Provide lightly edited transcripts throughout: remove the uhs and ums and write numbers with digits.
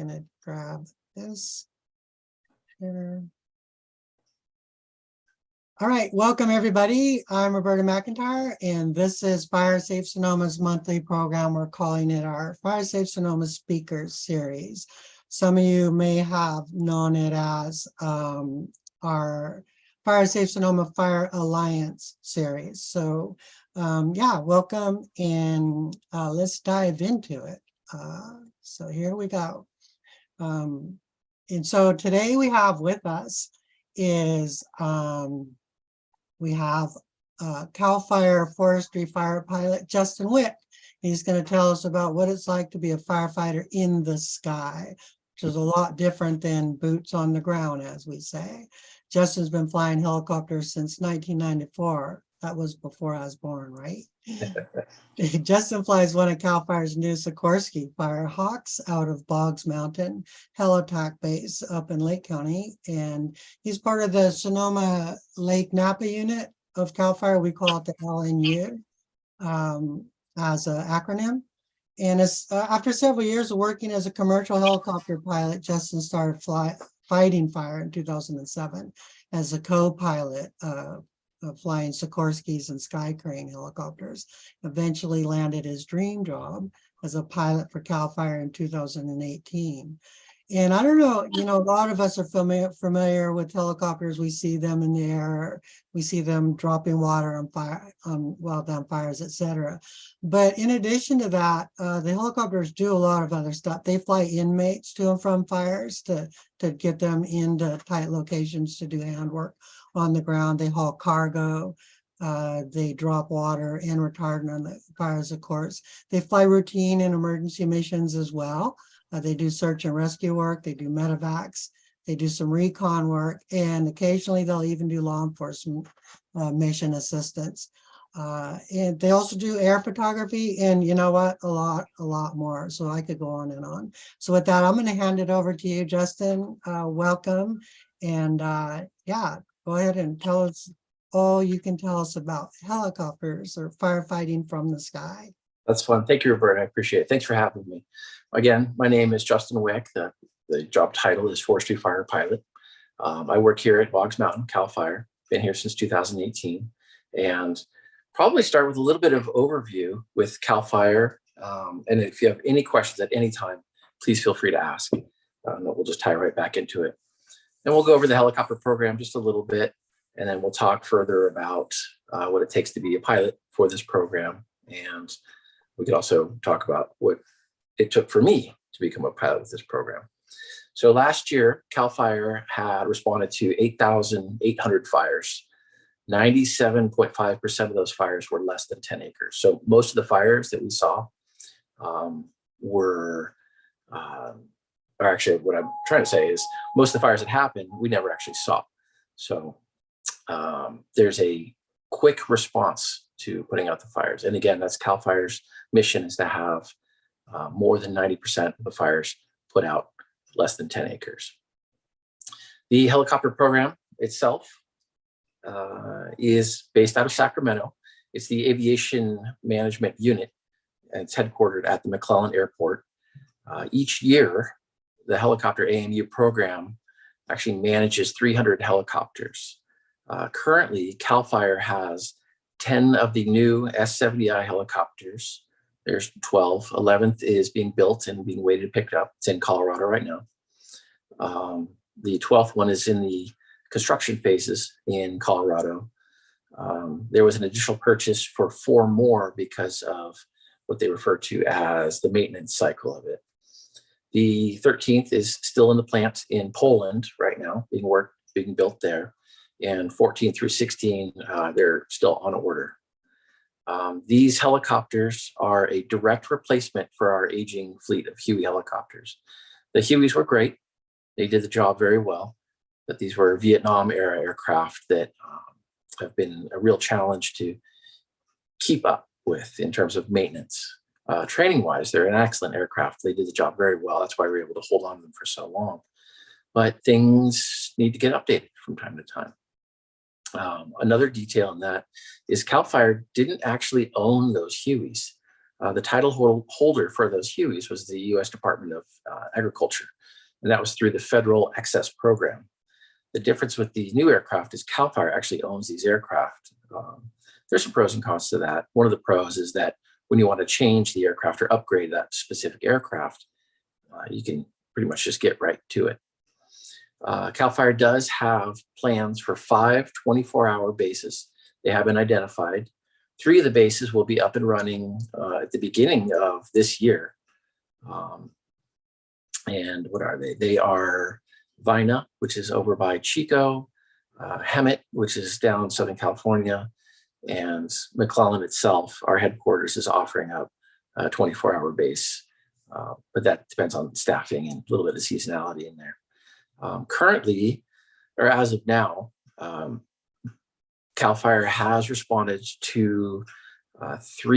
gonna grab this here. All right, welcome everybody. I'm Roberta McIntyre, and this is Fire Safe Sonoma's monthly program. We're calling it our Fire Safe Sonoma Speakers Series. Some of you may have known it as our Fire Safe Sonoma Fire Alliance series. So yeah, welcome, and let's dive into it. So here we go. And so today we have with us is we have CAL FIRE Forestry fire pilot Justin Wick. He's going to tell us about what it's like to be a firefighter in the sky, which is a lot different than boots on the ground, as we say. Justin's been flying helicopters since 1994. That was before I was born, right? Justin flies one of CAL FIRE's new Sikorsky Firehawks out of Boggs Mountain Helitack Base up in Lake County. And he's part of the Sonoma Lake Napa unit of CAL FIRE. We call it the LNU as an acronym. And it's, after several years of working as a commercial helicopter pilot, Justin started fighting fire in 2007 as a co-pilot flying Sikorsky's and Sky Crane helicopters. Eventually landed his dream job as a pilot for CAL FIRE in 2018. And I don't know, you know, a lot of us are familiar with helicopters. We see them in the air, we see them dropping water on fire, on wildland fires, etc. But in addition to that, the helicopters do a lot of other stuff. They fly inmates to and from fires to get them into tight locations to do handwork on the ground. They haul cargo. They drop water and retardant on the fires, of course. They fly routine and emergency missions as well. They do search and rescue work. They do medevacs. They do some recon work, and occasionally they'll even do law enforcement mission assistance. And they also do air photography, and you know what, a lot more. So I could go on and on. So with that, I'm going to hand it over to you, Justin. Welcome, and yeah, go ahead and tell us all you can tell us about helicopters or firefighting from the sky. That's fun. Thank you, Roberta. I appreciate it. Thanks for having me. Again, my name is Justin Wick. The job title is Forestry Fire Pilot. I work here at Boggs Mountain, CAL FIRE. Been here since 2018. And probably start with a little bit of overview with CAL FIRE. And if you have any questions at any time, please feel free to ask. We'll just tie right back into it. And we'll go over the helicopter program just a little bit. And then we'll talk further about what it takes to be a pilot for this program. And we could also talk about what it took for me to become a pilot with this program. So last year, CAL FIRE had responded to 8,800 fires. 97.5% of those fires were less than 10 acres. So most of the fires that we saw or actually what I'm trying to say is most of the fires that happened, we never actually saw. So there's a quick response to putting out the fires. And again, that's CAL FIRE's mission, is to have more than 90% of the fires put out less than 10 acres. The helicopter program itself is based out of Sacramento. It's the Aviation Management Unit, and it's headquartered at the McClellan Airport. Each year, the helicopter AMU program actually manages 300 helicopters. Currently, CAL FIRE has 10 of the new S-70I helicopters. There's 12. 11th is being built and being waited to pick up. It's in Colorado right now. The 12th one is in the construction phases in Colorado. There was an additional purchase for 4 more because of what they refer to as the maintenance cycle of it. The 13th is still in the plant in Poland right now, being built there. And 14 through 16, they're still on order. These helicopters are a direct replacement for our aging fleet of Huey helicopters. The Hueys were great. They did the job very well, but these were Vietnam era aircraft that have been a real challenge to keep up with in terms of maintenance. Training wise, they're an excellent aircraft. They did the job very well. That's why we were able to hold on to them for so long. But things need to get updated from time to time. Another detail in that is CAL FIRE didn't actually own those Hueys. The title holder for those Hueys was the U.S. Department of Agriculture, and that was through the Federal Excess Program. The difference with the new aircraft is CAL FIRE actually owns these aircraft. There's some pros and cons to that. One of the pros is that when you want to change the aircraft or upgrade that specific aircraft, you can pretty much just get right to it. CAL FIRE does have plans for 5 24-hour bases. They have been identified. 3 of the bases will be up and running at the beginning of this year. And what are they? They are Vina, which is over by Chico, Hemet, which is down in Southern California, and McClellan itself, our headquarters, is offering up a 24-hour base. But that depends on staffing and a little bit of seasonality in there. Currently, or as of now, CAL FIRE has responded to 4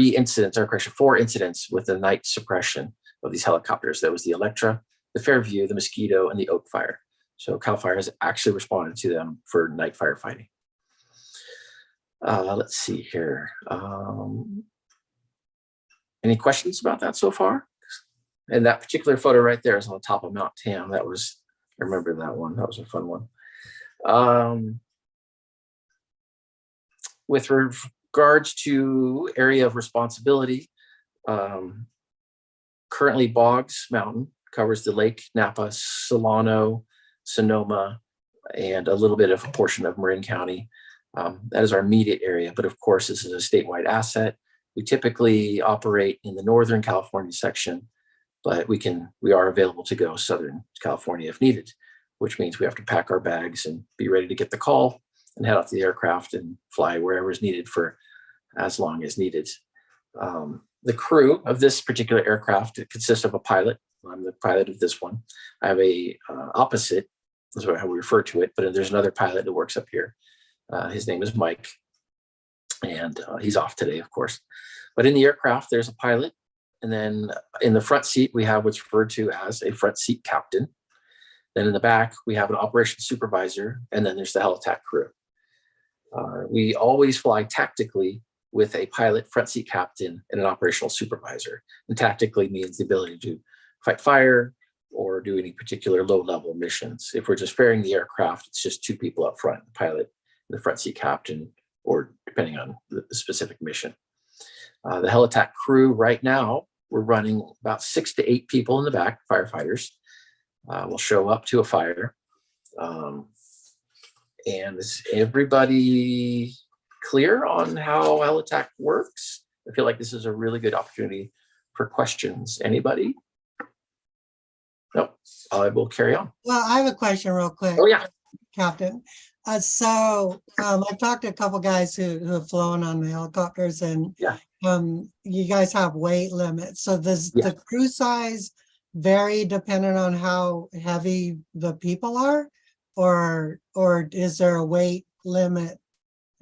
incidents with the night suppression of these helicopters. That was the Electra, the Fairview, the Mosquito, and the Oak Fire. So CAL FIRE has actually responded to them for night firefighting. Let's see here. Any questions about that so far? And that particular photo right there is on the top of Mount Tam. I remember that one. That was a fun one. With regards to area of responsibility, currently Boggs Mountain covers the Lake, Napa, Solano, Sonoma, and a little bit of a portion of Marin County. That is our immediate area, but of course, this is a statewide asset. We typically operate in the Northern California section, but we are available to go Southern California if needed, which means we have to pack our bags and be ready to get the call and head out to the aircraft and fly wherever is needed for as long as needed. The crew of this particular aircraft, it consists of a pilot. I'm the pilot of this one. I have a opposite, that's how we refer to it, but there's another pilot that works up here. His name is Mike, and he's off today, of course. But in the aircraft, there's a pilot, and then in the front seat, we have what's referred to as a front seat captain. Then in the back, we have an operations supervisor, and then there's the heli-tac crew. We always fly tactically with a pilot, front seat captain, and an operational supervisor. And tactically means the ability to fight fire or do any particular low-level missions. If we're just ferrying the aircraft, it's just 2 people up front, the pilot and the front seat captain, or depending on the specific mission. The heli-tac crew right now, we're running about 6 to 8 people in the back, firefighters. Will show up to a fire. And is everybody clear on how heli-tac works? I feel like this is a really good opportunity for questions. Anybody? No, I will carry on. Well, I have a question real quick. Oh, yeah. Captain. I've talked to a couple guys who have flown on the helicopters, and Yeah. You guys have weight limits. So does the crew size vary depending on how heavy the people are, or is there a weight limit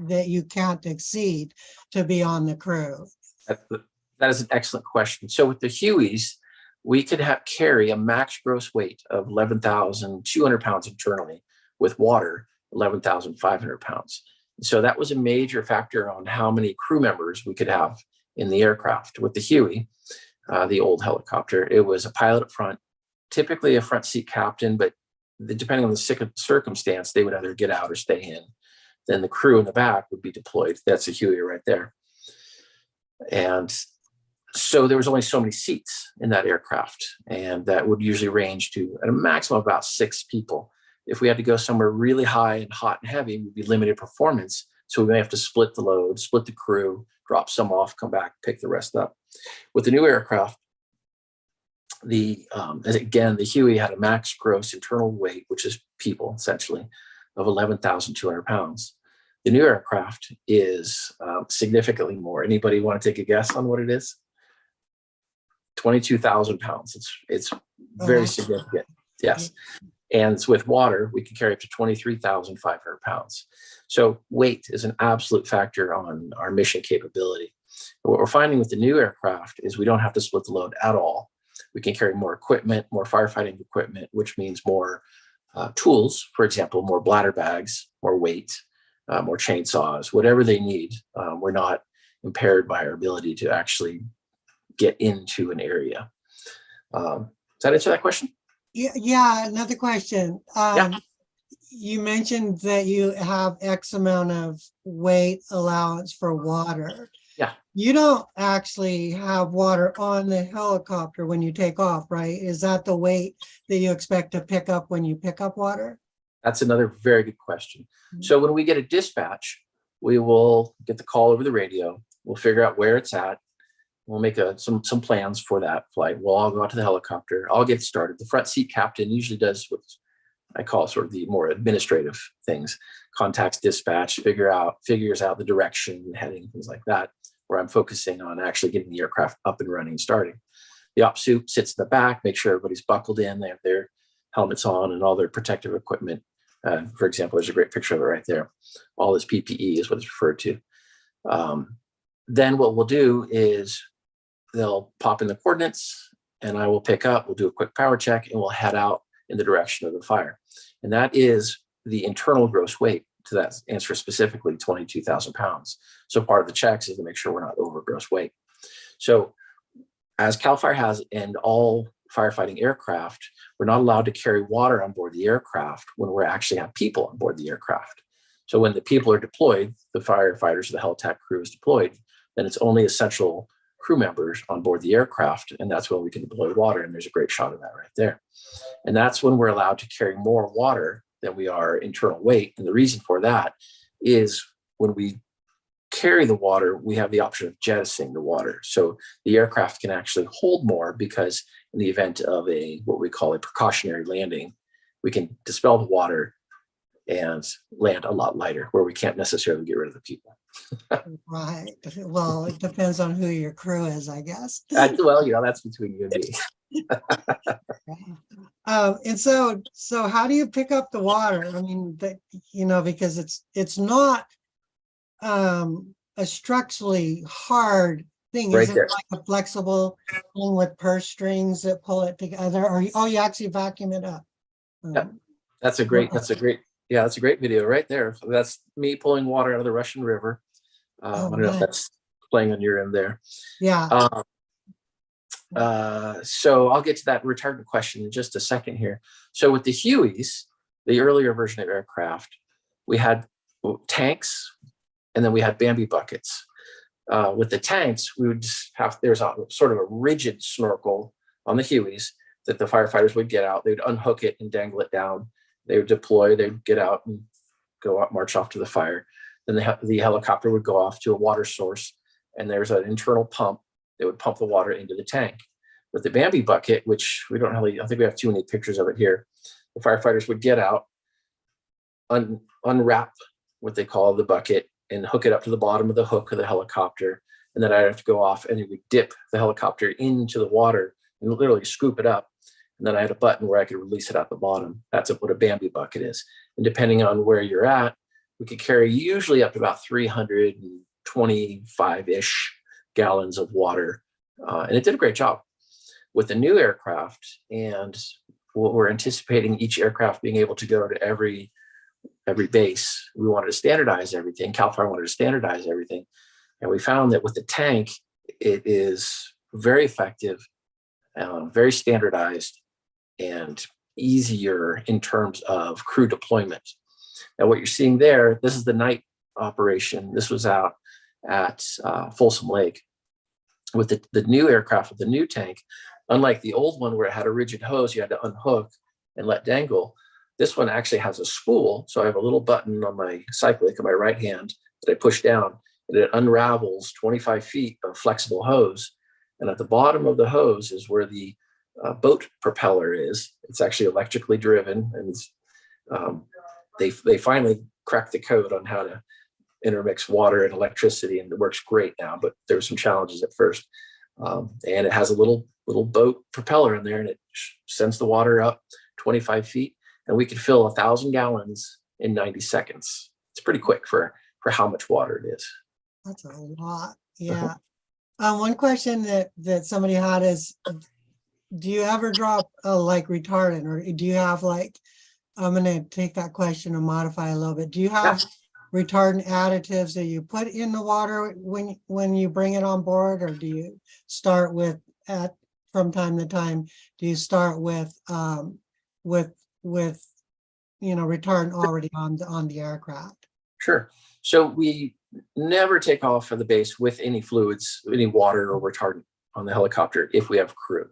that you can't exceed to be on the crew? That is an excellent question. So with the Hueys, we could carry a max gross weight of 11,200 pounds internally, with water 11,500 pounds. So that was a major factor on how many crew members we could have in the aircraft. With the Huey, the old helicopter, it was a pilot up front, typically a front seat captain, but depending on the circumstance, they would either get out or stay in. Then the crew in the back would be deployed. That's a Huey right there. And so there was only so many seats in that aircraft, and that would usually range to at a maximum of about 6 people. If we had to go somewhere really high and hot and heavy, we'd be limited performance. So we may have to split the load, split the crew, drop some off, come back, pick the rest up. With the new aircraft, the Huey had a max gross internal weight, which is people essentially, of 11,200 pounds. The new aircraft is significantly more. Anybody want to take a guess on what it is? 22,000 pounds. It's very significant. Yes. And it's with water, we can carry up to 23,500 pounds. So weight is an absolute factor on our mission capability. What we're finding with the new aircraft is we don't have to split the load at all. We can carry more equipment, more firefighting equipment, which means more tools, for example, more bladder bags, more weight, more chainsaws, whatever they need. We're not impaired by our ability to actually get into an area. Does that answer that question? Yeah, another question. Yeah. You mentioned that you have X amount of weight allowance for water. Yeah. You don't actually have water on the helicopter when you take off, right? Is that the weight that you expect to pick up when you pick up water? That's another very good question. So when we get a dispatch, we will get the call over the radio. We'll figure out where it's at. We'll make some plans for that flight. We'll all go out to the helicopter. I'll get started. The front seat captain usually does what I call sort of the more administrative things, contacts dispatch, figures out the direction, heading, things like that, where I'm focusing on actually getting the aircraft up and running and starting. The op suit sits in the back, make sure everybody's buckled in, they have their helmets on and all their protective equipment. For example, there's a great picture of it right there. All this PPE is what it's referred to. Then what we'll do is they'll pop in the coordinates and I will pick up, we'll do a quick power check and we'll head out in the direction of the fire. And that is the internal gross weight. To that answer specifically, 22,000 pounds. So part of the checks is to make sure we're not over gross weight. So as CAL FIRE has in all firefighting aircraft, we're not allowed to carry water on board the aircraft when we actually have people on board the aircraft. So when the people are deployed, the firefighters or the helitack crew is deployed, then it's only essential crew members on board the aircraft, and that's when we can deploy water, and there's a great shot of that right there. And that's when we're allowed to carry more water than we are internal weight. And the reason for that is when we carry the water, we have the option of jettisoning the water. So the aircraft can actually hold more because in the event of what we call a precautionary landing, we can dispel the water and land a lot lighter where we can't necessarily get rid of the people. Right. Well, it depends on who your crew is, I guess. Well, that's between you and me. And so how do you pick up the water? I mean, because it's not a structurally hard thing. Right Is it there. like a flexible thing with purse strings that pull it together, or you actually vacuum it up? Yeah, that's a great video right there. So that's me pulling water out of the Russian River. I don't know if that's playing on your end there. Yeah. So I'll get to that retardant question in just a second here. So with the Hueys, the earlier version of aircraft, we had tanks and then we had Bambi buckets. With the tanks, we would there's a sort of a rigid snorkel on the Hueys that the firefighters would get out. They would unhook it and dangle it down. They would deploy, they'd get out and go out, march off to the fire. Then the helicopter would go off to a water source and there's an internal pump. They would pump the water into the tank. With the Bambi bucket, which we don't really, I think we have too many pictures of it here, the firefighters would get out, unwrap what they call the bucket and hook it up to the bottom of the hook of the helicopter. And then I'd have to go off and we dip the helicopter into the water and literally scoop it up. And then I had a button where I could release it at the bottom. That's what a Bambi bucket is. And depending on where you're at, we could carry usually up to about 325-ish gallons of water. And it did a great job. With the new aircraft and what we're anticipating each aircraft being able to go to every base, we wanted to standardize everything. CAL FIRE wanted to standardize everything. And we found that with the tank, it is very effective, very standardized, and easier in terms of crew deployment. Now, what you're seeing there, this is the night operation. This was out at Folsom Lake. With the new aircraft, with the new tank, unlike the old one where it had a rigid hose you had to unhook and let dangle, this one actually has a spool. So I have a little button on my cyclic on my right hand that I push down, and it unravels 25 feet of flexible hose. And at the bottom of the hose is where the boat propeller is. It's actually electrically driven, and they finally cracked the code on how to intermix water and electricity, and it works great now, but there were some challenges at first. And it has a little boat propeller in there, and it sends the water up 25 feet, and we could fill 1,000 gallons in 90 seconds. It's pretty quick for how much water it is. That's a lot. Yeah. One question that somebody had is, do you ever drop like retardant, or do you have like, I'm going to take that question and modify a little bit. Do you have retardant additives that you put in the water when you bring it on board, or do you start with from time to time? Do you start with retardant already on the aircraft? Sure. So we never take off of the base with any fluids, any water or retardant on the helicopter if we have crew.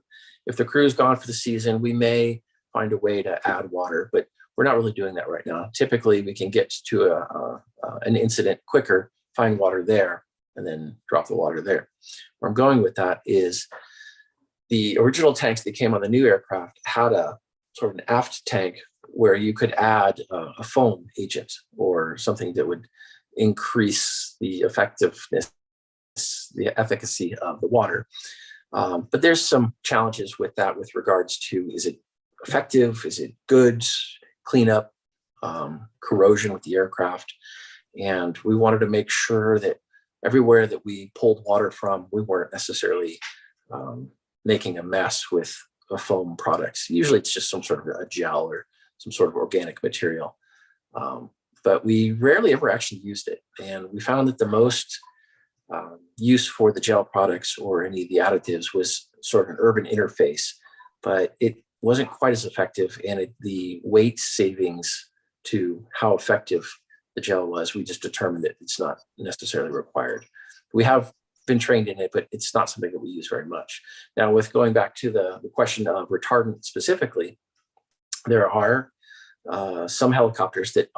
If the crew is gone for the season, we may find a way to add water, but we're not really doing that right now. Typically, we can get to an incident quicker, find water there, and then drop the water there. Where I'm going with that is the original tanks that came on the new aircraft had a sort of an aft tank where you could add a foam agent or something that would increase the effectiveness, the efficacy of the water. But there's some challenges with that with regards to, is it effective? Is it good? Cleanup, corrosion with the aircraft. And we wanted to make sure that everywhere that we pulled water from, we weren't necessarily making a mess with a foam products. Usually it's just some sort of a gel or some sort of organic material. But we rarely ever actually used it. And we found that the most use for the gel products or any of the additives was sort of an urban interface, but it wasn't quite as effective. And the weight savings to how effective the gel was, we just determined that it's not necessarily required. We have been trained in it, but it's not something that we use very much. Now, with going back to the question of retardant specifically, there are some helicopters that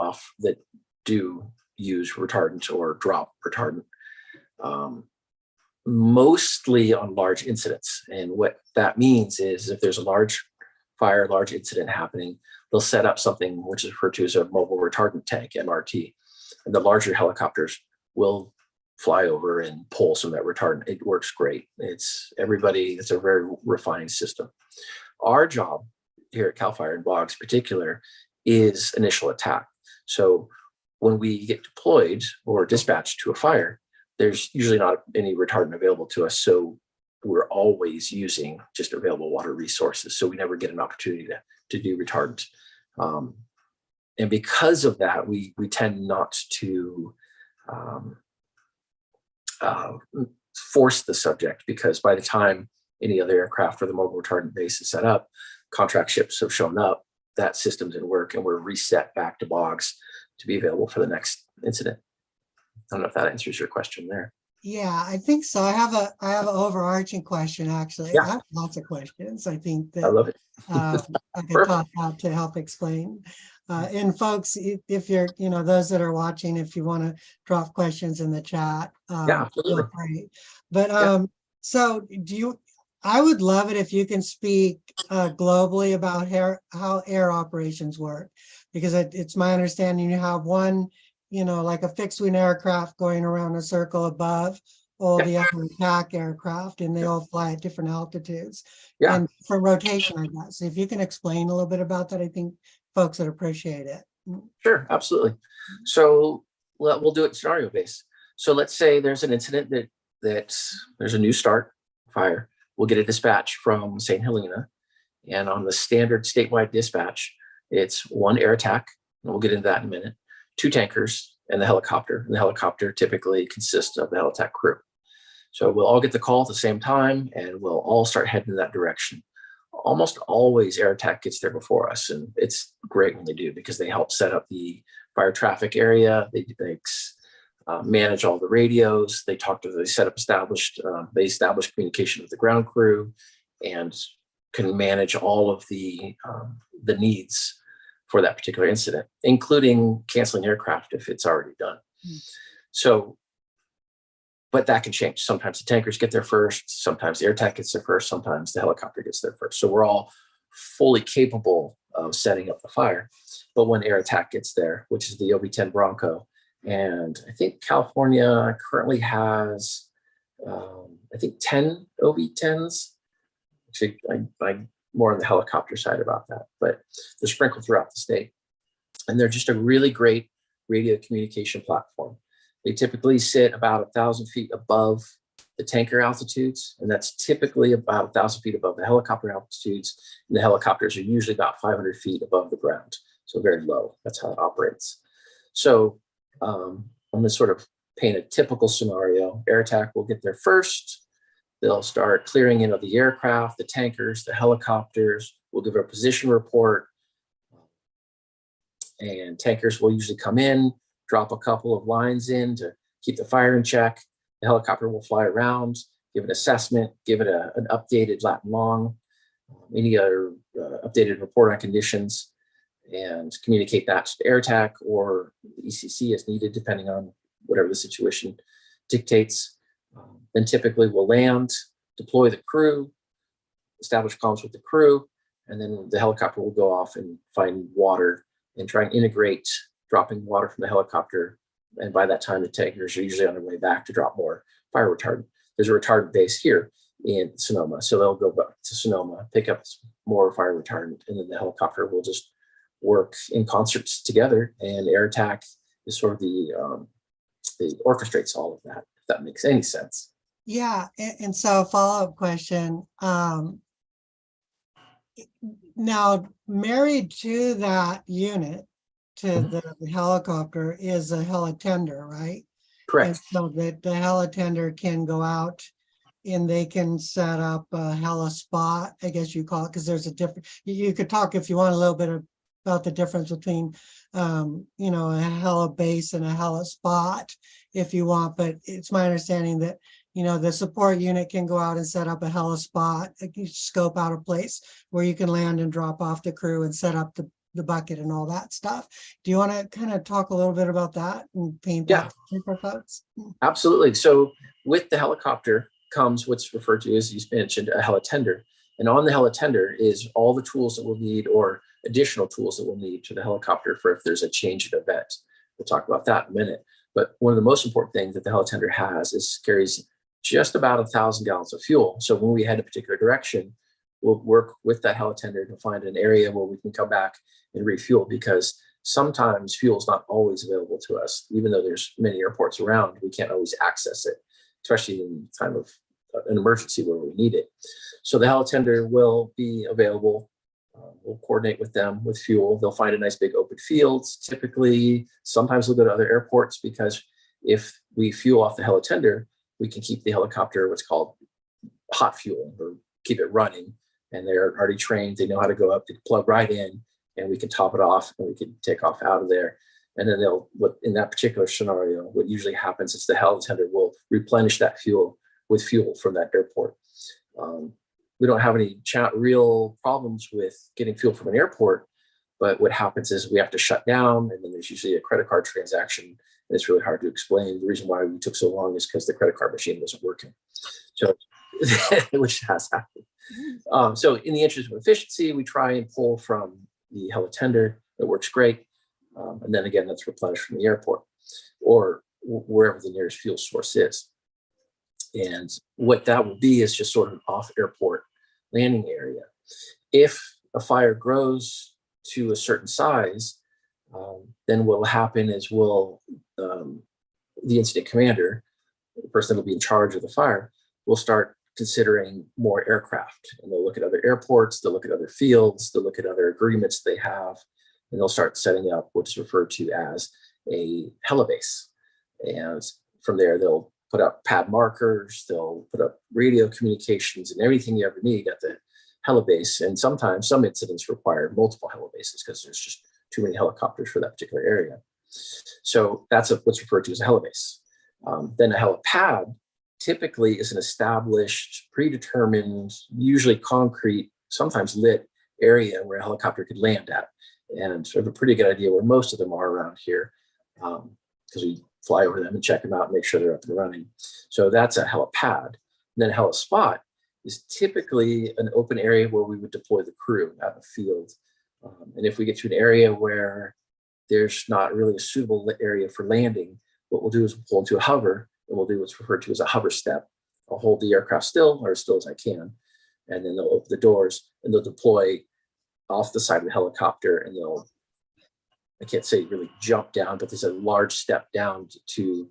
do use retardant or drop retardant, mostly on large incidents. And what that means is if there's a large fire, large incident happening, they'll set up something which is referred to as a mobile retardant tank, MRT. And the larger helicopters will fly over and pull some of that retardant. It works great. It's a very refined system. Our job here at CAL FIRE and Boggs in particular is initial attack. So when we get deployed or dispatched to a fire, there's usually not any retardant available to us. So we're always using just available water resources. So we never get an opportunity to do retardant. And because of that, we tend not to force the subject, because by the time any other aircraft or the mobile retardant base is set up, contract ships have shown up, that system's in work, and we're reset back to Boggs to be available for the next incident. I don't know if that answers your question there. Yeah, I think so. I have an overarching question, actually. Yeah. I have lots of questions. I think that I love it. I can talk about to help explain. And folks, if you're, those that are watching, if you want to drop questions in the chat, Yeah, absolutely. feel free. But so I would love it if you can speak globally about how air operations work, because it's my understanding you have one, like a fixed wing aircraft going around a circle above all the other attack aircraft, and they all fly at different altitudes. Yeah. And for rotation, I guess. If you can explain a little bit about that, I think folks would appreciate it. Sure, absolutely. So we'll do it scenario based. So let's say there's an incident that there's a new start fire. We'll get a dispatch from St. Helena, and on the standard statewide dispatch, it's one air attack, and we'll get into that in a minute, 2 tankers, and the helicopter. And the helicopter typically consists of the heli-tac crew. So we'll all get the call at the same time, and we'll all start heading in that direction. Almost always air attack gets there before us, and it's great when they do, because they help set up the fire traffic area. They manage all the radios. They establish communication with the ground crew, and can manage all of the needs for that particular incident, including canceling aircraft if it's already done. So, but that can change. Sometimes the tankers get there first, sometimes the air attack gets there first, sometimes the helicopter gets there first. So we're all fully capable of setting up the fire. But when air attack gets there, which is the OB-10 Bronco, and I think California currently has, 10 OB-10s. Actually, I'm more on the helicopter side about that, but they're sprinkled throughout the state. And they're just a really great radio communication platform. They typically sit about 1,000 feet above the tanker altitudes, and that's typically about 1,000 feet above the helicopter altitudes. And the helicopters are usually about 500 feet above the ground, so very low. That's how it operates. So I'm going to sort of paint a typical scenario. Air attack will get there first. They'll start clearing in of the aircraft, the tankers, the helicopters. We'll give a position report. And tankers will usually come in, drop a couple of lines in to keep the fire in check. The helicopter will fly around, give an assessment, give it an updated lat and long, any other updated report on conditions, and communicate that to the air attack or the ECC as needed, depending on whatever the situation dictates. Then typically we'll land, deploy the crew, establish comms with the crew, and then the helicopter will go off and find water and try and integrate dropping water from the helicopter. And by that time, the tankers are usually on their way back to drop more fire retardant. There's a retardant base here in Sonoma, so they'll go back to Sonoma, pick up more fire retardant, and then the helicopter will just work in concerts together. And air attack is sort of the orchestrates all of that, if that makes any sense. Yeah, and so follow-up question. Now, married to that unit, to the helicopter, is a helitender, right? Correct. And so that the helitender can go out and they can set up a heli spot, I guess you call it, because there's a different, you could talk if you want a little bit about the difference between, you know, a heli base and a heli spot if you want, but it's my understanding that, you know, the support unit can go out and set up a heli spot, scope out a place where you can land and drop off the crew and set up the bucket and all that stuff. Do you want to kind of talk a little bit about that and paint that for folks? Absolutely. So with the helicopter comes what's referred to, as you mentioned, a helitender. And on the helitender is all the tools that we'll need or additional tools that we'll need to the helicopter for if there's a change in event. We'll talk about that in a minute. But one of the most important things that the helitender has is carries just about 1,000 gallons of fuel. So when we head a particular direction, we'll work with that helitender to find an area where we can come back and refuel, because sometimes fuel is not always available to us. Even though there's many airports around, we can't always access it, especially in time of an emergency where we need it. So the helitender will be available. We'll coordinate with them with fuel. They'll find a nice big open fields. Typically, sometimes they'll go to other airports, because if we fuel off the helitender, we can keep the helicopter what's called hot fuel, or keep it running. And they're already trained. They know how to go up, they plug right in, and we can top it off and we can take off out of there. And then in that particular scenario, what usually happens is the helitender will replenish that fuel with fuel from that airport. We don't have any real problems with getting fuel from an airport, but what happens is we have to shut down, and then there's usually a credit card transaction, and it's really hard to explain. The reason why we took so long is because the credit card machine wasn't working, so which has happened. So in the interest of efficiency, we try and pull from the helitender. It works great. And then again, that's replenished from the airport or wherever the nearest fuel source is. And what that will be is just sort of an off-airport landing area. If a fire grows to a certain size, then what will happen is the incident commander, the person that will be in charge of the fire, will start considering more aircraft, and they'll look at other airports, they'll look at other fields, they'll look at other agreements they have, and they'll start setting up what's referred to as a helibase. And from there, they'll put up pad markers, they'll put up radio communications and everything you ever need at the helibase. And sometimes some incidents require multiple helibases because there's just too many helicopters for that particular area. So that's what's referred to as a helibase. Then a helipad typically is an established, predetermined, usually concrete, sometimes lit area where a helicopter could land at. And we have a pretty good idea where most of them are around here, because we fly over them and check them out and make sure they're up and running. So that's a helipad. And then a helispot is typically an open area where we would deploy the crew out in the field. And if we get to an area where there's not really a suitable area for landing, what we'll do is we'll pull into a hover, and we'll do what's referred to as a hover step. I'll hold the aircraft still, or as still as I can, and then they'll open the doors and they'll deploy off the side of the helicopter, and they'll, I can't say really jump down, but there's a large step down to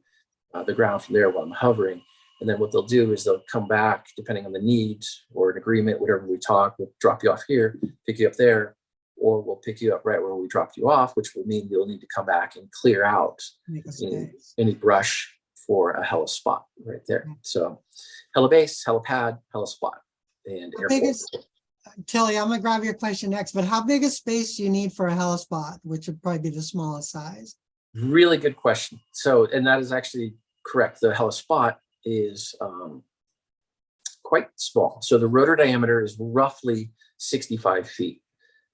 the ground from there while I'm hovering. And then what they'll do is they'll come back, depending on the need or an agreement, whatever we talk, we'll drop you off here, pick you up there, or we'll pick you up right where we dropped you off, which will mean you'll need to come back and clear out Make a space. any brush for a heli spot right there. So heli base, helipad, heli spot, and How airport. big is, Tilly, I'm gonna grab your question next, but how big a space do you need for a helispot, which would probably be the smallest size? Really good question. So, and that is actually correct. The heli spot is quite small. So the rotor diameter is roughly 65 feet.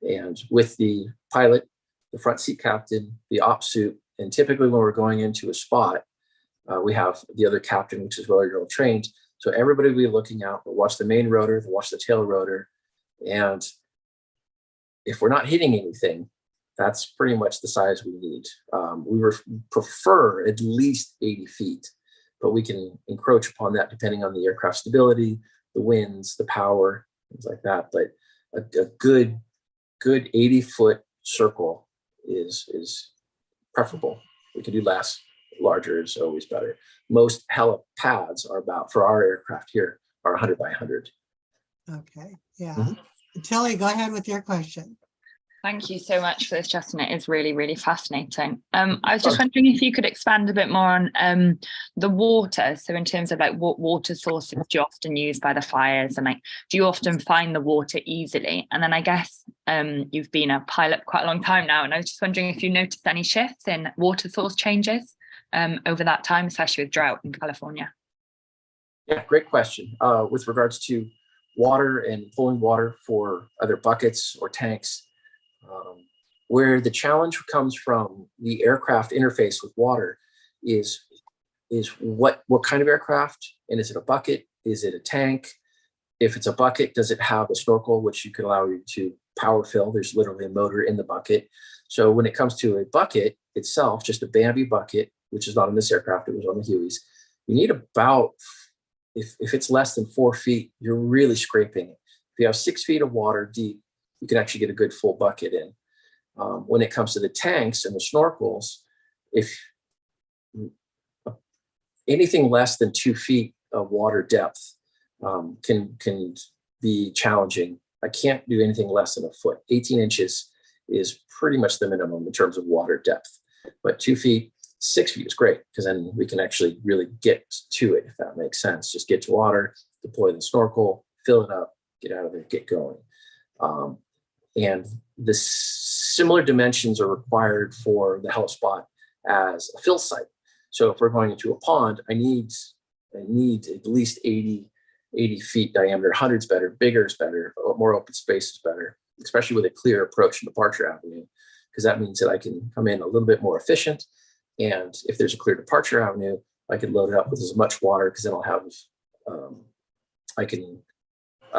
And with the pilot, the front seat captain, the op suit, and typically when we're going into a spot, we have the other captain, which is well trained. So everybody will be looking out, they'll watch the main rotor, they'll watch the tail rotor. And if we're not hitting anything, that's pretty much the size we need. We prefer at least 80 feet, but we can encroach upon that depending on the aircraft stability, the winds, the power, things like that. But a good 80-foot circle is preferable. We can do less. Larger is always better. Most helipads are about, for our aircraft here, are 100 by 100. Okay, yeah. Tilly, go ahead with your question. Thank you so much for this, Justin. It is really, really fascinating. I was just wondering if you could expand a bit more on the water. So in terms of like what water sources do you often use by the fires, and like, do you often find the water easily? And then I guess you've been a pilot quite a long time now, and I was just wondering if you noticed any shifts in water source changes over that time, especially with drought in California. Yeah, great question. With regards to water and pulling water for other buckets or tanks, where the challenge comes from the aircraft interface with water is what kind of aircraft, and is it a bucket? Is it a tank? If it's a bucket, does it have a snorkel, which you can allow you to power fill? There's literally a motor in the bucket. So when it comes to a bucket itself, just a Bambi bucket, which is not on this aircraft, it was on the Hueys, you need about, if it's less than 4 feet, you're really scraping it. If you have 6 feet of water deep, you can actually get a good full bucket in. When it comes to the tanks and the snorkels, if anything less than 2 feet of water depth can be challenging. I can't do anything less than a foot. 18 inches is pretty much the minimum in terms of water depth. But 2 feet, 6 feet is great, because then we can actually really get to it, if that makes sense. Just get to water, deploy the snorkel, fill it up, get out of it, get going. And the similar dimensions are required for the helispot as a fill site. So if we're going into a pond, I need at least 80 feet diameter. 100's better, bigger is better, more open space is better, especially with a clear approach and departure avenue, because that means that I can come in a little bit more efficient. And if there's a clear departure avenue, I can load it up with as much water, because then I'll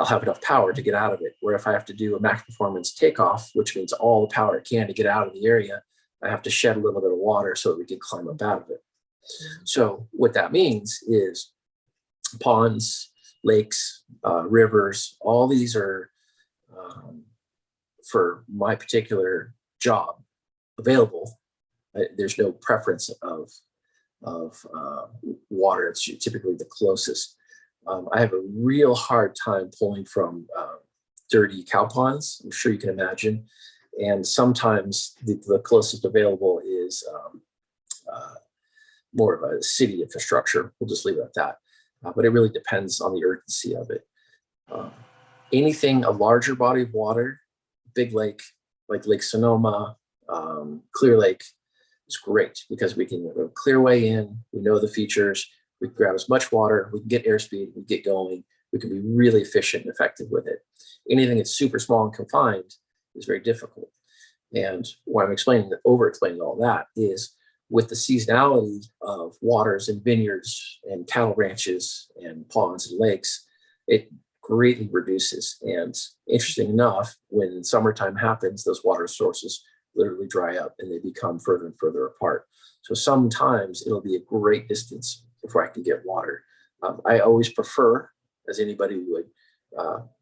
have enough power to get out of it. Where if I have to do a max performance takeoff, which means all the power I can to get out of the area, I have to shed a little bit of water so that we can climb up out of it. So what that means is ponds, lakes, rivers, all these are, for my particular job, available. There's no preference of water. It's typically the closest. I have a real hard time pulling from dirty cow ponds, I'm sure you can imagine. And sometimes the closest available is more of a city infrastructure. We'll just leave it at that. But it really depends on the urgency of it. Anything, a larger body of water, big lake, like Lake Sonoma, Clear Lake, is great, because we can have a clear way in, we know the features, we can grab as much water, we can get airspeed, we get going, we can be really efficient and effective with it. Anything that's super small and confined is very difficult. And why I'm over-explaining all that is, with the seasonality of waters and vineyards and cattle ranches and ponds and lakes, it greatly reduces. And interesting enough, when summertime happens, those water sources literally dry up and they become further and further apart. So sometimes it'll be a great distance before I can get water. I always prefer, as anybody would,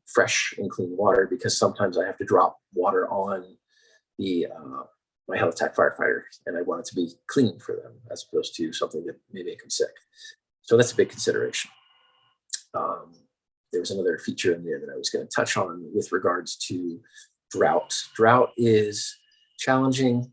fresh and clean water, because sometimes I have to drop water on the my HeliTac firefighters, and I want it to be clean for them, as opposed to something that may make them sick. So that's a big consideration. There was another feature in there that I was going to touch on with regards to drought. Drought is challenging.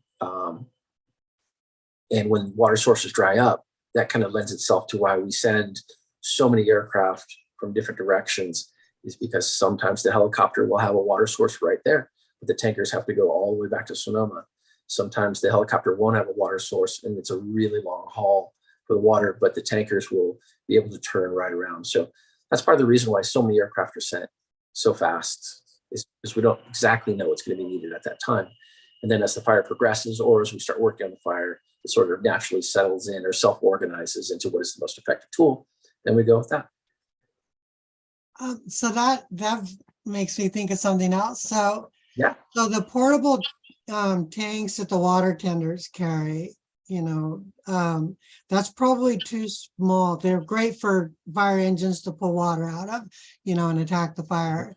And when water sources dry up, that kind of lends itself to why we send so many aircraft from different directions, is because sometimes the helicopter will have a water source right there, but the tankers have to go all the way back to Sonoma. Sometimes the helicopter won't have a water source and it's a really long haul for the water, but the tankers will be able to turn right around. So that's part of the reason why so many aircraft are sent so fast, is because we don't exactly know what's going to be needed at that time. And then as the fire progresses, or as we start working on the fire, it sort of naturally settles in or self-organizes into what is the most effective tool. Then we go with that. So that makes me think of something else. So Yeah. So the portable tanks that the water tenders carry, that's probably too small. They're great for fire engines to pull water out of, and attack the fire,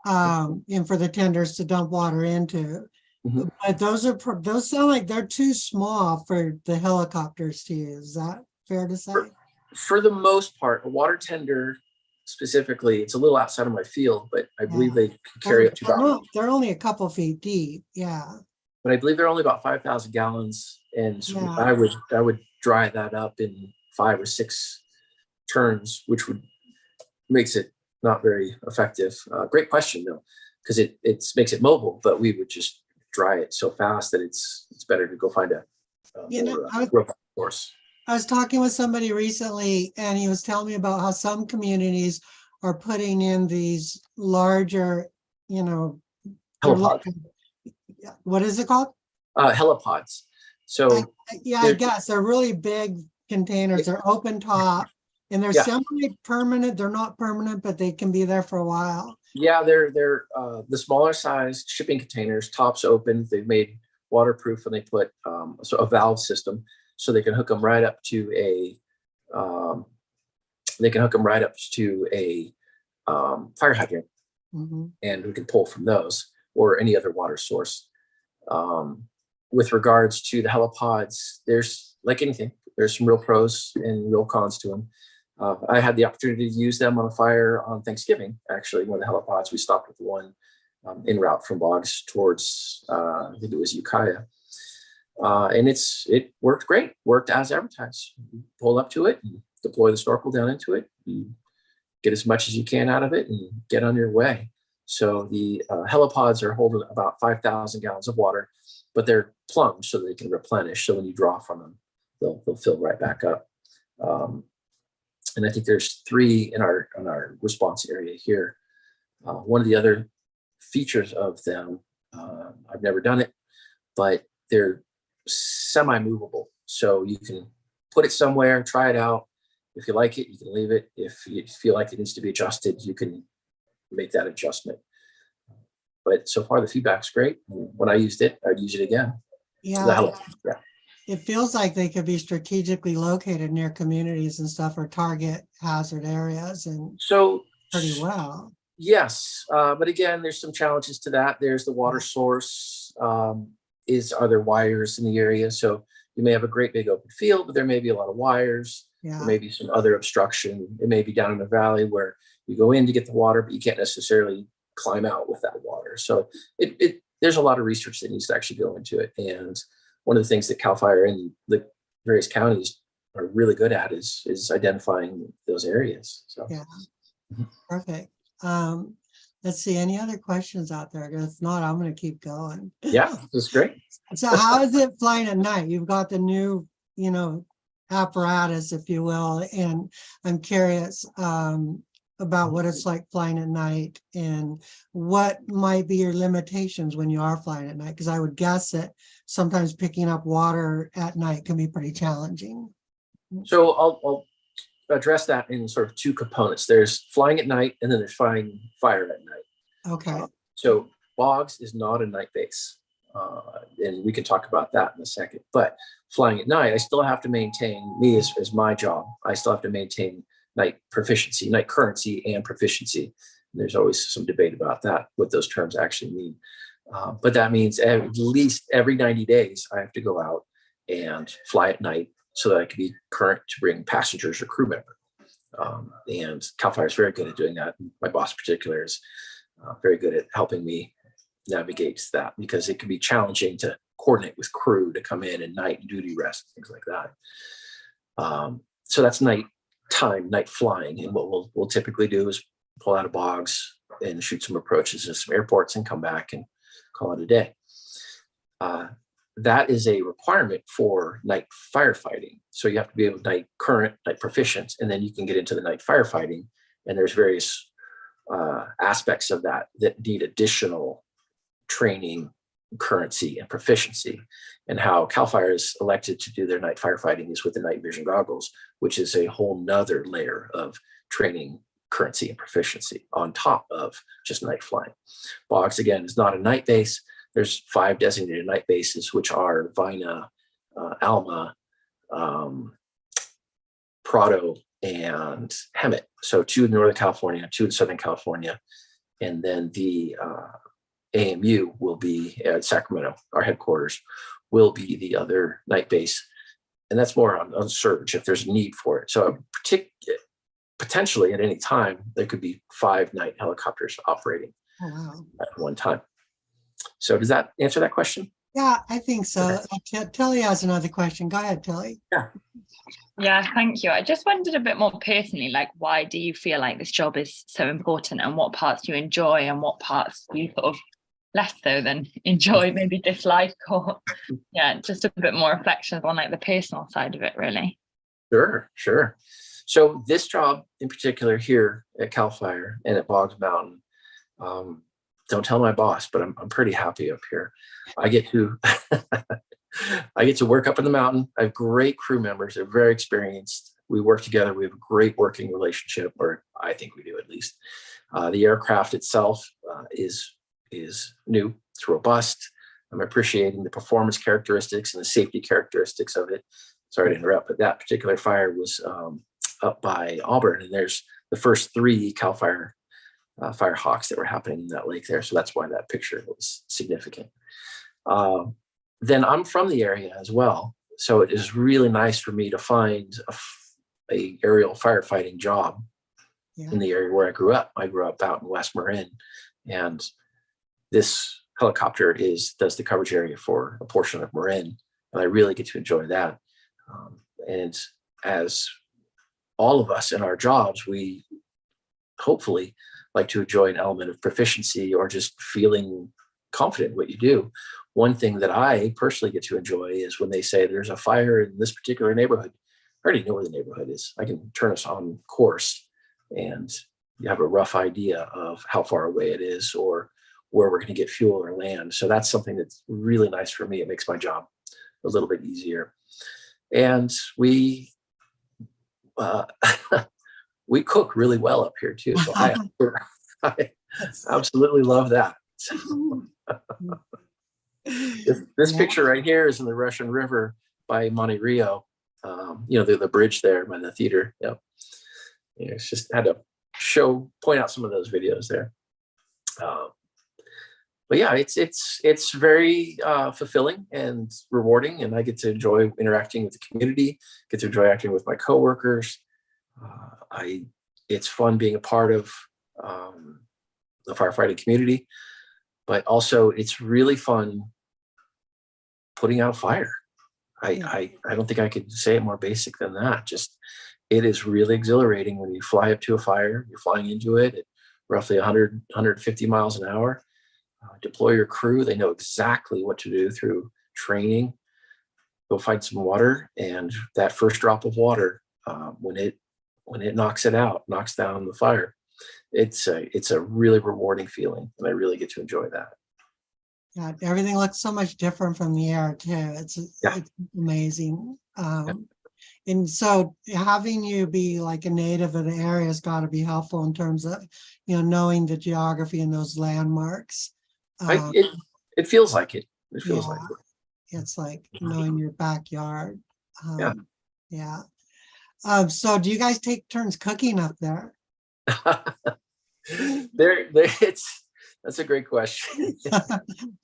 and for the tenders to dump water into. Mhm. But those sound like they're too small for the helicopters to use. Is that fair to say? For the most part, a water tender specifically, it's a little outside of my field, but I believe they can carry up to about, they're only a couple feet deep. Yeah. but I believe they're only about 5,000 gallons. And so Yeah. I would dry that up in 5 or 6 turns, which makes it not very effective. Great question though, because it makes it mobile, but we would just dry it so fast that it's better to go find a robust source. I was talking with somebody recently, and he was telling me about how some communities are putting in these larger, Helipods. What is it called? Helipods. So I guess they're really big containers. They're open top, and they're semi-permanent. They're not permanent, but they can be there for a while. Yeah, they're the smaller size shipping containers, tops open. They've made waterproof, and they put a valve system, so they can hook them right up to a fire hydrant, and we can pull from those or any other water source. With regards to the helipods, there's like anything, there's some real pros and real cons to them. I had the opportunity to use them on a fire on Thanksgiving. Actually, one of the helipods, we stopped with one en route from Boggs towards, I think it was Ukiah. And it worked great, worked as advertised. You pull up to it, and deploy the snorkel down into it, you get as much as you can out of it and get on your way. So the helipods are holding about 5,000 gallons of water, but they're plumbed so they can replenish. So when you draw from them, they'll fill right back up. And I think there's 3 in our response area here. One of the other features of them, I've never done it, but they're semi-movable. So you can put it somewhere, try it out. If you like it, you can leave it. If you feel like it needs to be adjusted, you can make that adjustment. But so far the feedback's great. When I used it, I'd use it again. Yeah. It feels like they could be strategically located near communities and stuff, or target hazard areas, and so pretty well. Yes, but again, there's some challenges to that. There's the water source. Are there wires in the area? So you may have a great big open field, but there may be a lot of wires. Yeah. There may be some other obstruction. It may be down in the valley where you go in to get the water, but you can't necessarily climb out with that water. So there's a lot of research that needs to actually go into it. And one of the things that CAL FIRE and the various counties are really good at is identifying those areas. So yeah, perfect. Let's see, any other questions out there? If not, I'm going to keep going. Yeah, that's great. So how is it flying at night? You've got the new, apparatus, if you will, and I'm curious about what it's like flying at night and what might be your limitations when you are flying at night, because I would guess that sometimes picking up water at night can be pretty challenging. So I'll address that in sort of 2 components. There's flying at night, and then there's flying fire at night. Okay. So Boggs is not a night base, and we can talk about that in a second. But flying at night, I still have to maintain, as my job, I still have to maintain night proficiency, night currency, and proficiency. And there's always some debate about that, what those terms actually mean. But that means at least every 90 days, I have to go out and fly at night so that I can be current to bring passengers or crew member. And CAL FIRE is very good at doing that. My boss in particular is very good at helping me, navigates that, because it can be challenging to coordinate with crew to come in and night duty rest, things like that. So that's night flying. And what we'll typically do is pull out of bogs and shoot some approaches to some airports and come back and call it a day. That is a requirement for night firefighting. So you have to be able to night current, night proficient, and then you can get into the night firefighting. And there's various aspects of that need additional training, currency, and proficiency. And how CAL FIRE is elected to do their night firefighting is with the night vision goggles, which is a whole nother layer of training, currency, and proficiency on top of just night flying. Bogs, again, is not a night base. There's 5 designated night bases, which are Vina, Alma, Prado, and Hemet. So 2 in Northern California, 2 in Southern California. And then the AMU will be at Sacramento. Our headquarters will be the other night base. And that's more on surge if there's a need for it. So potentially at any time, there could be 5 night helicopters operating at one time. So does that answer that question? Yeah, I think so. Okay. Tilly has another question. Go ahead, Tilly. Yeah, thank you. I just wondered a bit more personally, like, why do you feel like this job is so important, and what parts do you enjoy and what parts do you sort of less so than enjoy, maybe dislike, or just a bit more reflections on like the personal side of it, really. Sure. So this job in particular here at CAL FIRE and at Boggs Mountain, don't tell my boss, but I'm pretty happy up here. I get to work up in the mountain. I have great crew members. They're very experienced. We work together. We have a great working relationship, or I think we do at least. The aircraft itself is new. It's robust. I'm appreciating the performance characteristics and the safety characteristics of it. Sorry to interrupt, but that particular fire was up by Auburn, and there's the first 3 CAL FIRE Firehawks that were happening in that lake there. So that's why that picture was significant. Then I'm from the area as well. So it is really nice for me to find a aerial firefighting job in the area where I grew up. I grew up out in West Marin, and this helicopter does the coverage area for a portion of Marin, and I really get to enjoy that. And as all of us in our jobs, we hopefully like to enjoy an element of proficiency or just feeling confident in what you do. One thing that I personally get to enjoy is when they say there's a fire in this particular neighborhood. I already know where the neighborhood is. I can turn us on course and you have a rough idea of how far away it is or where we're going to get fuel or land. So that's something that's really nice for me. It makes my job a little bit easier. And we we cook really well up here too. So I absolutely love that. This picture right here is in the Russian River by Monte Rio. The bridge there by the theater. Yep. It's just had to point out some of those videos there. But yeah, it's very fulfilling and rewarding, and I get to enjoy interacting with the community, get to enjoy acting with my coworkers. It's fun being a part of the firefighting community, but also it's really fun putting out a fire. I don't think I could say it more basic than that. Just, it is really exhilarating when you fly up to a fire, you're flying into it at roughly 100, 150 miles an hour. Deploy your crew. They know exactly what to do through training. Go find some water, and that first drop of water, when it knocks down the fire, it's a really rewarding feeling, and I really get to enjoy that. Yeah, everything looks so much different from the air too. It's amazing. And so having you be like a native of the area has got to be helpful in terms of, knowing the geography and those landmarks. It feels like it. It feels like it. It's like knowing your backyard. So do you guys take turns cooking up there? That's a great question.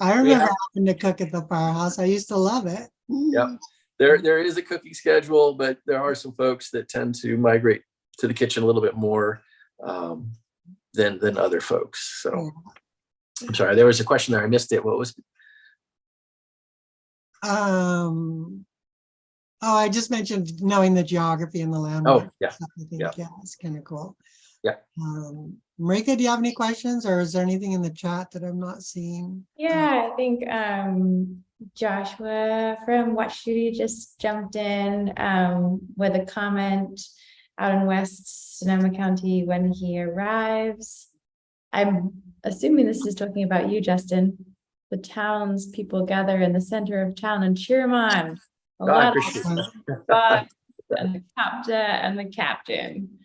I remember having to cook at the firehouse. I used to love it. Yeah, there is a cooking schedule, but there are some folks that tend to migrate to the kitchen a little bit more than other folks. So I'm sorry, there was a question there. I missed it. What was it? Oh, I just mentioned knowing the geography and the landmark. Oh, yeah. I think, Yeah. yeah, it's kind of cool. Yeah. Marika, do you have any questions, or is there anything in the chat that I'm not seeing? Yeah, I think Joshua from Watch Duty just jumped in with a comment out in West Sonoma County when he arrives. I'm assuming this is talking about you, Justin. The town's people gather in the center of town and cheer him on. A I lot appreciate of that. and the captain.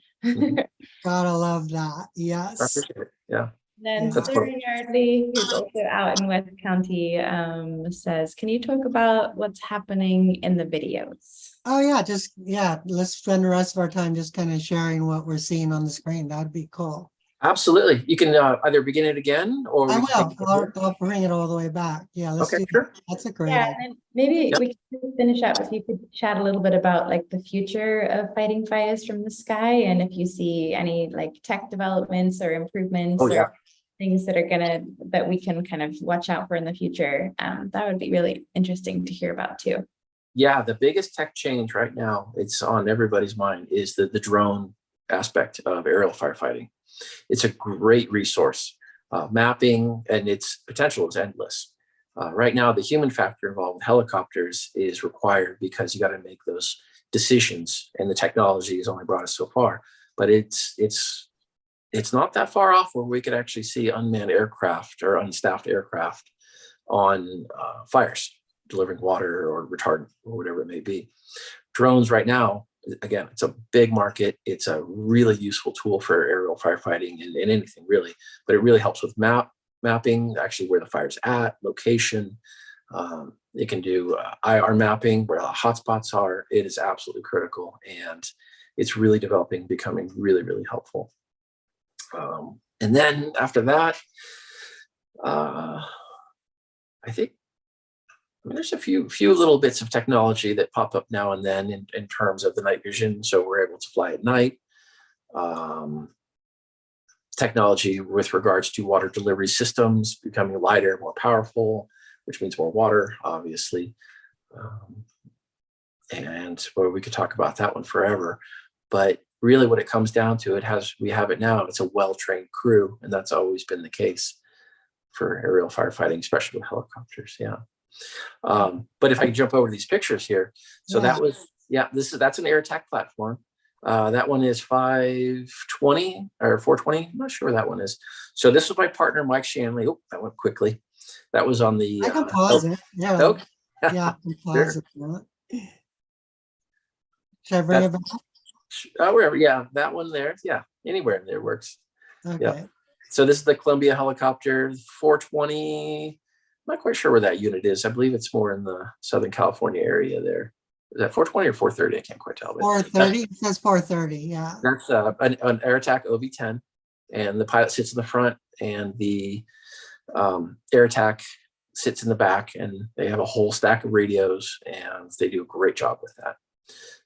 Gotta love that. I Yes. appreciate it. Yeah. Then That's Sarah Yardley, who's also out in West County, says, can you talk about what's happening in the videos? Oh yeah, let's spend the rest of our time just kind of sharing what we're seeing on the screen. That'd be cool. Absolutely. You can either begin it again or I we can will. take it from I'll bring it all the way back. Yeah, let's Okay, do sure. that. That's a great Yeah, idea. and then maybe Yep. we could finish up if you could chat a little bit about like the future of fighting fires from the sky, and if you see any like tech developments or improvements Oh, yeah. or things that we can kind of watch out for in the future. That would be really interesting to hear about too. Yeah, the biggest tech change right now, it's on everybody's mind, is the drone aspect of aerial firefighting. It's a great resource. Mapping and its potential is endless. Right now, the human factor involved with helicopters is required because you got to make those decisions, and the technology has only brought us so far. But it's not that far off where we could actually see unmanned aircraft or unstaffed aircraft on fires, delivering water or retardant or whatever it may be. Drones right now, again, it's a big market. It's a really useful tool for aerial firefighting and anything really, but it really helps with mapping, actually where the fire's at, location. It can do IR mapping, where the hotspots are. It is absolutely critical, and it's really developing, becoming really, really helpful. And then after that, I think there's a few little bits of technology that pop up now and then in terms of the night vision. So we're able to fly at night. Technology with regards to water delivery systems becoming lighter, more powerful, which means more water, obviously. And well, we could talk about that one forever. But really what it comes down to, we have it now. It's a well-trained crew, and that's always been the case for aerial firefighting, especially with helicopters. Yeah. But if I can jump over these pictures here. So Yeah. that was, that's an air attack platform. That one is 520 or 420. I'm not sure where that one is. So this was my partner, Mike Shanley. Oh, that went quickly. That was on the. I can pause it. Yeah. Okay. Yeah, I can pause Sure. it. if you want. Should I bring it back? Wherever. Yeah, that one there. Yeah, anywhere in there works. Okay. Yeah. So this is the Columbia helicopter 420. I'm not quite sure where that unit is. I believe it's more in the Southern California area there. Is that 420 or 430? I can't quite tell. 430. It says 430. Yeah. That's an air attack OV-10, and the pilot sits in the front, and the air attack sits in the back, and they have a whole stack of radios, and they do a great job with that.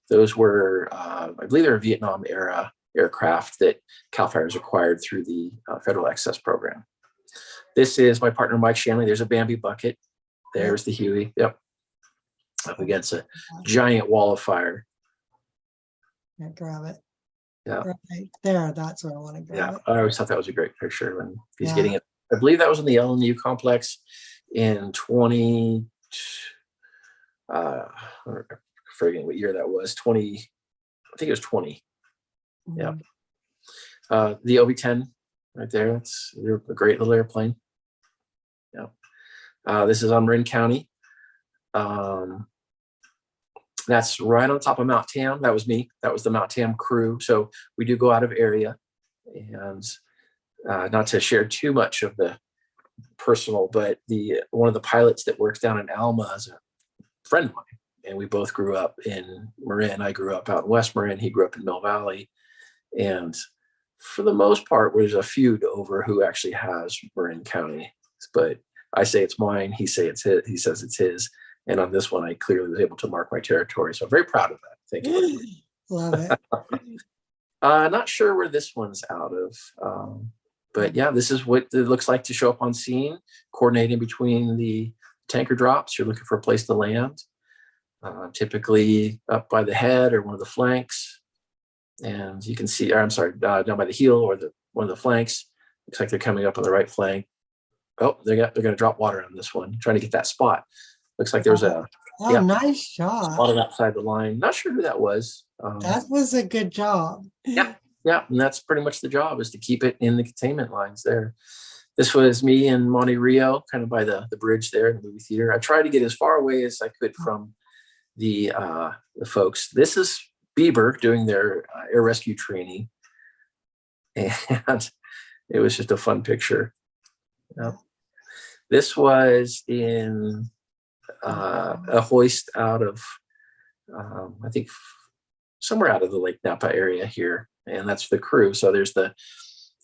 Those were, I believe, they were Vietnam era aircraft that CAL FIRE's acquired through the Federal Excess Program. This is my partner, Mike Shanley. There's a Bambi bucket. There's the Huey. Yep. Up against a giant wall of fire. Yeah, grab it. Yeah. Right there. That's where I want to grab Yeah. it. I always thought that was a great picture when he's Yeah. getting it. I believe that was in the LNU complex in 20, I'm forgetting what year that was. I think it was 20. Yeah. The OV-10 right there. It's a great little airplane. Yeah. This is on Marin County. That's right on top of Mount Tam. That was me. That was the Mount Tam crew. So we do go out of area, and not to share too much of the personal, but one of the pilots that works down in Alma is a friend of mine, and we both grew up in Marin. I grew up out in West Marin. He grew up in Mill Valley, and for the most part, there's a feud over who actually has Marin County. But I say it's mine. He says it's his. And on this one, I clearly was able to mark my territory. So I'm very proud of that. Thank you. Love it. Not sure where this one's out of, But yeah, this is what it looks like to show up on scene, coordinating between the tanker drops. You're looking for a place to land, typically up by the head or one of the flanks. And you can see, or I'm sorry, down by the heel or one of the flanks. Looks like they're coming up on the right flank. Oh, they're going to drop water on this one, trying to get that spot. Looks like there's a nice shot. spot outside the line. Not sure who that was. That was a good job. Yeah, and that's pretty much the job, is to keep it in the containment lines there. This was me in Monte Rio, kind of by the bridge there in the movie theater. I tried to get as far away as I could from the folks. This is Bieber doing their air rescue training, and it was just a fun picture. This was in a hoist out of, I think, somewhere out of the Lake Napa area here, and that's the crew. So there's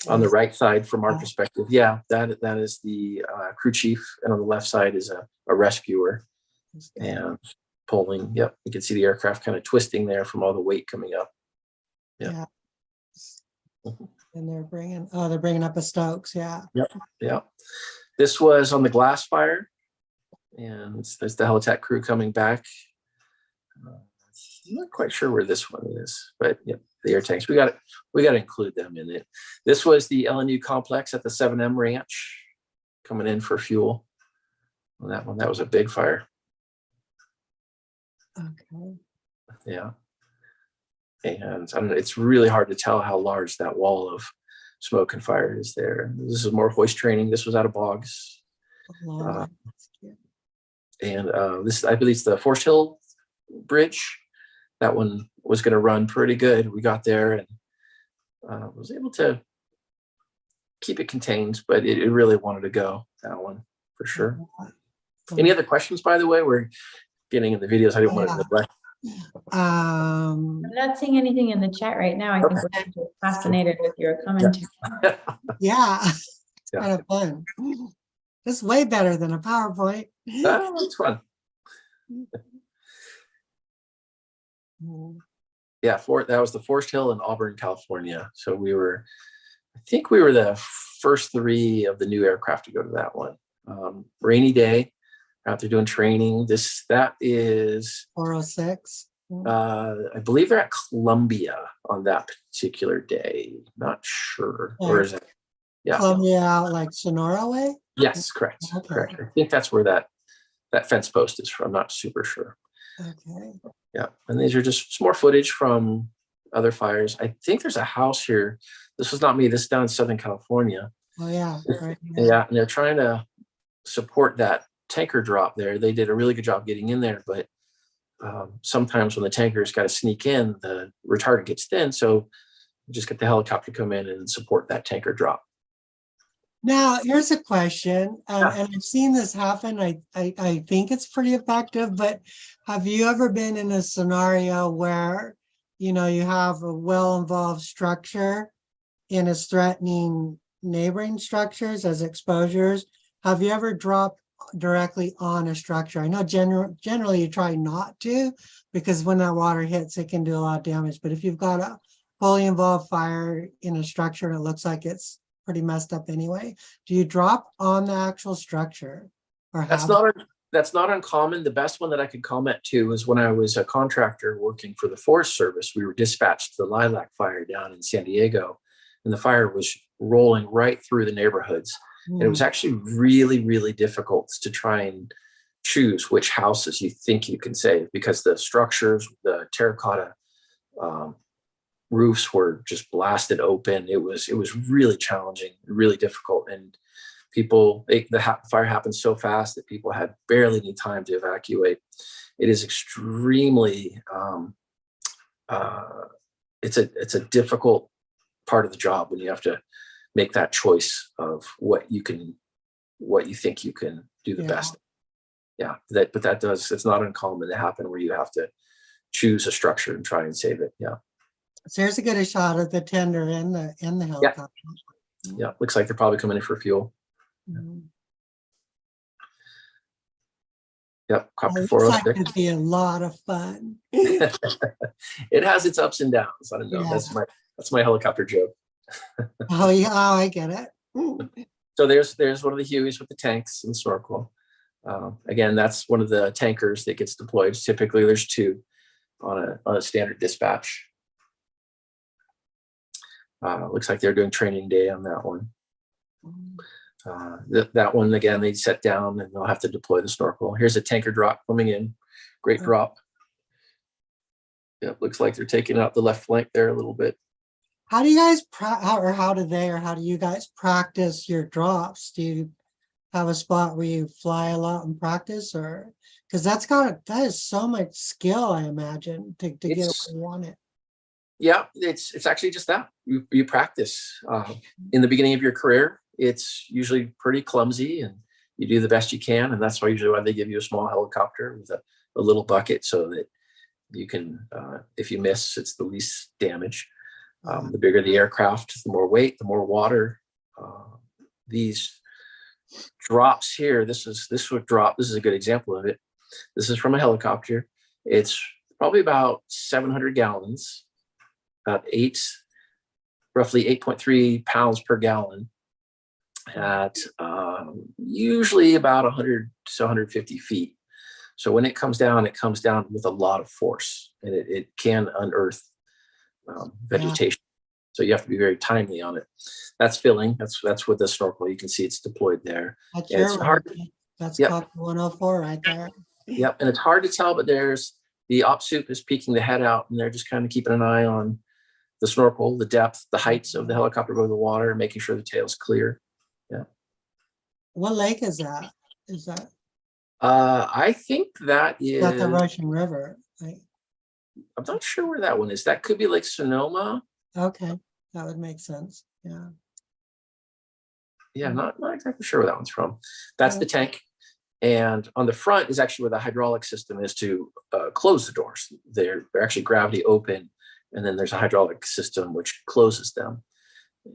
on the right side from our perspective, that is the crew chief, and on the left side is a rescuer, and pulling. Yep, you can see the aircraft kind of twisting there from all the weight coming up. Yeah. And they're bringing up a Stokes. Yeah. Yep. This was on the glass fire, and there's the Helitech crew coming back. I'm not quite sure where this one is, but the air tanks, we got to include them in it. This was the LNU complex at the 7M ranch coming in for fuel. On that one, that was a big fire. Okay. Yeah. And it's really hard to tell how large that wall of smoke and fire is there. This is more hoist training. This was out of Boggs. And this, I believe, it's the Forest Hill Bridge. That one was going to run pretty good. We got there and was able to keep it contained, but it really wanted to go, that one, for sure. Any other questions, by the way? We're getting in the videos. I didn't want to neglect. I'm not seeing anything in the chat right now. I think we're fascinated with your commentary. Yeah, it's kind of fun. It's way better than a PowerPoint. That's fun. Yeah, that was the Forest Hill in Auburn, California. So I think we were the first 3 of the new aircraft to go to that one. Rainy day, out there doing training. That is 406. I believe they're at Columbia on that particular day. Not sure. Or is it? Yeah. Columbia out like Sonora way? Yes, correct. Okay. Correct. I think that's where that fence post is from. I'm not super sure. Okay. Yeah. And these are just some more footage from other fires. I think there's a house here. This was not me. This is down in Southern California. Oh, yeah. Right. Yeah. And they're trying to support that tanker drop there. They did a really good job getting in there, but sometimes when the tanker's got to sneak in, the retardant gets thin. So you just get the helicopter come in and support that tanker drop. Now, here's a question, and I've seen this happen. I think it's pretty effective, but have you ever been in a scenario where, you have a well-involved structure and is threatening neighboring structures as exposures? Have you ever dropped directly on a structure? I know generally you try not to, because when that water hits, it can do a lot of damage. But if you've got a fully involved fire in a structure and it looks like it's pretty messed up anyway, do you drop on the actual structure? Or that's not uncommon. The best one that I could comment to was when I was a contractor working for the Forest Service. We were dispatched to the Lilac Fire down in San Diego, and the fire was rolling right through the neighborhoods. And it was actually really, really difficult to try and choose which houses you think you can save, because the structures, the terracotta roofs were just blasted open. It was really challenging, really difficult. And the fire happened so fast that people had barely any time to evacuate. It is extremely, it's a difficult part of the job when you have to make that choice of what you think you can do the best. Yeah, but it's not uncommon to happen where you have to choose a structure and try and save it. Yeah. So here's a good shot of the tender in the helicopter. Yeah, looks like they're probably coming in for fuel. Yep, copy 406. It'd be a lot of fun. It has its ups and downs. I don't know. Yeah. That's my helicopter joke. Oh yeah, I get it. So there's one of the Hueys with the tanks and snorkel. Again, that's one of the tankers that gets deployed. Typically, there's 2 on a standard dispatch. Looks like they're doing training day on that one. That one, again, they set down and they'll have to deploy the snorkel. Here's a tanker drop coming in. Great drop. Yeah, looks like they're taking out the left flank there a little bit. How do you guys, how do you guys practice your drops? Do you have a spot where you fly a lot and practice, or, because that is so much skill, I imagine, to get where you want it. Yeah, it's actually just that. You practice. In the beginning of your career, it's usually pretty clumsy and you do the best you can. And that's usually why they give you a small helicopter with a little bucket so that you can, if you miss, it's the least damage. The bigger the aircraft, the more weight, the more water. These drops here, this is a good example of it. This is from a helicopter. It's probably about 700 gallons, about roughly 8.3 pounds per gallon at usually about 100 to 150 feet. So when it comes down with a lot of force, and it can unearth vegetation. So you have to be very timely on it. That's filling. That's with the snorkel. You can see it's deployed there. That's hard. That's copy 104 right there. Yep, and it's hard to tell, but there's the op soup is peeking the head out, and they're just kind of keeping an eye on the snorkel, the depth, the heights of the helicopter above the water, making sure the tail's clear. Yeah. What lake is that? Is that? I think that is That's the Russian River. Right? I'm not sure where that one is. That could be Lake Sonoma. Okay, that would make sense. Yeah. Yeah, not exactly sure where that one's from. That's the tank. And on the front is actually where the hydraulic system is to close the doors. They're actually gravity open, and then there's a hydraulic system which closes them.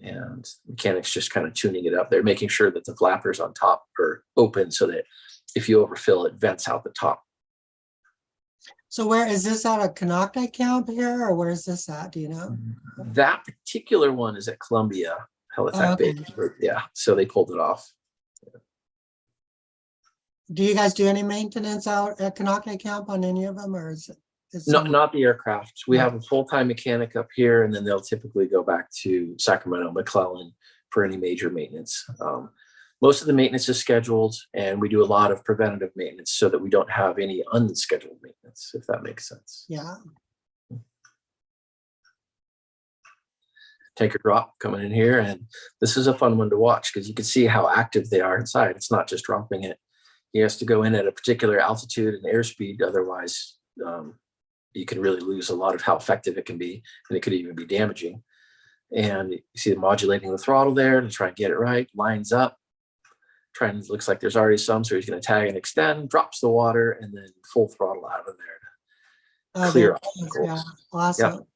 And mechanics just kind of tuning it up. They're making sure that the flappers on top are open so that if you overfill, it vents out the top. So where is this at a Konocti camp here, or where is this at? Do you know? That particular one is at Columbia Helitack Base. Yeah, so they pulled it off. Do you guys do any maintenance out at Konocti camp on any of them, or is it? Not the aircraft. We have a full-time mechanic up here, and then they'll typically go back to Sacramento, McClellan for any major maintenance. Most of the maintenance is scheduled, and we do a lot of preventative maintenance so that we don't have any unscheduled maintenance, if that makes sense. Yeah. Tanker drop coming in here, and this is a fun one to watch because you can see how active they are inside. It's not just dropping it. He has to go in at a particular altitude and airspeed, otherwise you can really lose a lot of how effective it can be, and it could even be damaging. And you see them modulating the throttle there to try and get it right, lines up, looks like there's already some, so he's going to tag and extend, drops the water, and then full throttle out of there to clear obstacles. Yeah, awesome.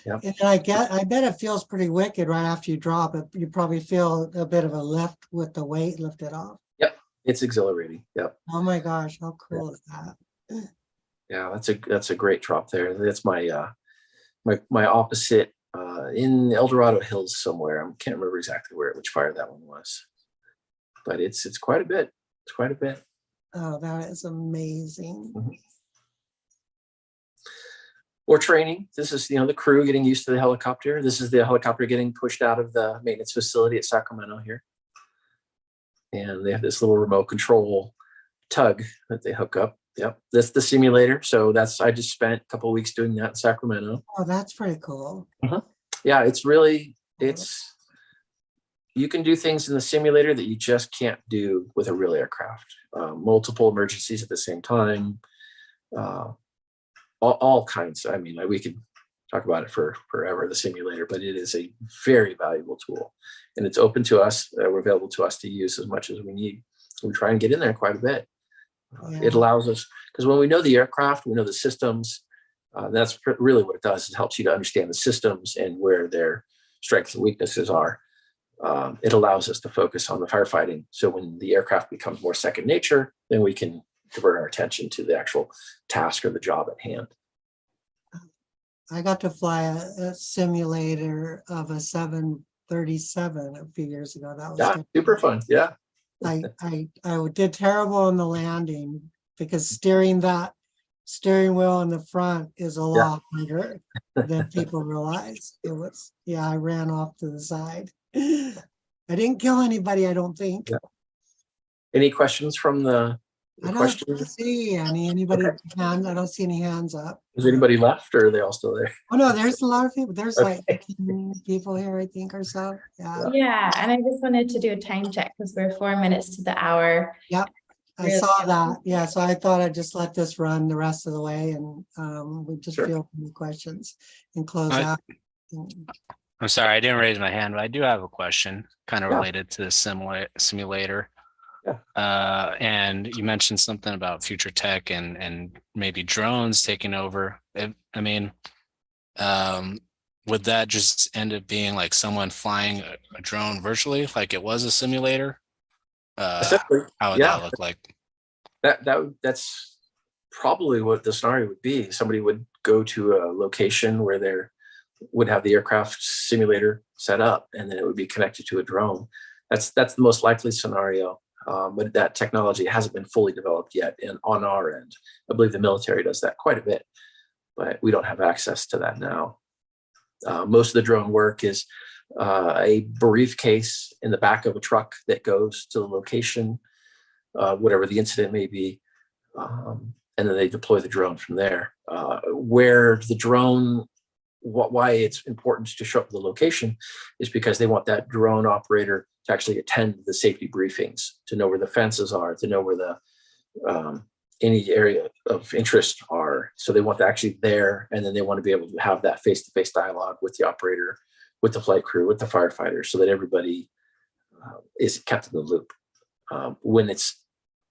Yep. And I bet it feels pretty wicked right after you drop it. You probably feel a bit of a lift with the weight lifted off. Yep, it's exhilarating. Yep. Oh my gosh, how cool is that? Yeah, that's a great drop there. That's my my opposite in El Dorado Hills somewhere. I can't remember exactly which fire that one was, but it's quite a bit. It's quite a bit. Oh, that is amazing. Mm-hmm. Or training. This is the crew getting used to the helicopter. This is the helicopter getting pushed out of the maintenance facility at Sacramento here, and they have this little remote control tug that they hook up. Yep, that's the simulator. So I just spent a couple of weeks doing that in Sacramento. Oh, that's pretty cool. Yeah, you can do things in the simulator that you just can't do with a real aircraft. Multiple emergencies at the same time, all kinds. I mean, we could talk about it for forever, the simulator, but it is a very valuable tool, and it's open to us. We're available to us to use as much as we need. We try and get in there quite a bit. It allows us, because when we know the aircraft, we know the systems. That's really what it does. It helps you to understand the systems and where their strengths and weaknesses are. It allows us to focus on the firefighting. So when the aircraft becomes more second nature, then we can divert our attention to the actual task or the job at hand. I got to fly a simulator of a 37 a few years ago. That was Yeah, good. super fun. Yeah. I did terrible on the landing because steering that steering wheel in the front is a lot harder than people realize. It was, yeah, I ran off to the side. I didn't kill anybody, I don't think. Yeah. Any questions from the I don't questions? see anybody hands. I don't see any hands up. Is anybody left, or are they all still there? Oh no, there's a lot of people. There's like Okay. 15 people here, I think, or so. Yeah. Yeah, and I just wanted to do a time check because we're 4 minutes to the hour. Yep. I Really? saw that. Yeah. So I thought I'd just let this run the rest of the way and we just Sure. field any questions and close I- out. I'm sorry, I didn't raise my hand, but I do have a question kind of Yeah. related to the simulator. Yeah. And you mentioned something about future tech and maybe drones taking over. I mean, would that just end up being like someone flying a drone virtually, like it was a simulator? Essentially, How would yeah. that look like? That's probably what the scenario would be. Somebody would go to a location where there would have the aircraft simulator set up, and then it would be connected to a drone. That's the most likely scenario. But that technology hasn't been fully developed yet. And on our end, I believe the military does that quite a bit, but we don't have access to that now. Most of the drone work is a briefcase in the back of a truck that goes to the location, whatever the incident may be, and then they deploy the drone from there. Where the drone, why it's important to show up at the location is because they want that drone operator to actually attend the safety briefings, to know where the fences are, to know where the any area of interest are. So they want to actually there, and then they want to be able to have that face-to-face dialogue with the operator, with the flight crew, with the firefighters, so that everybody is kept in the loop. When it's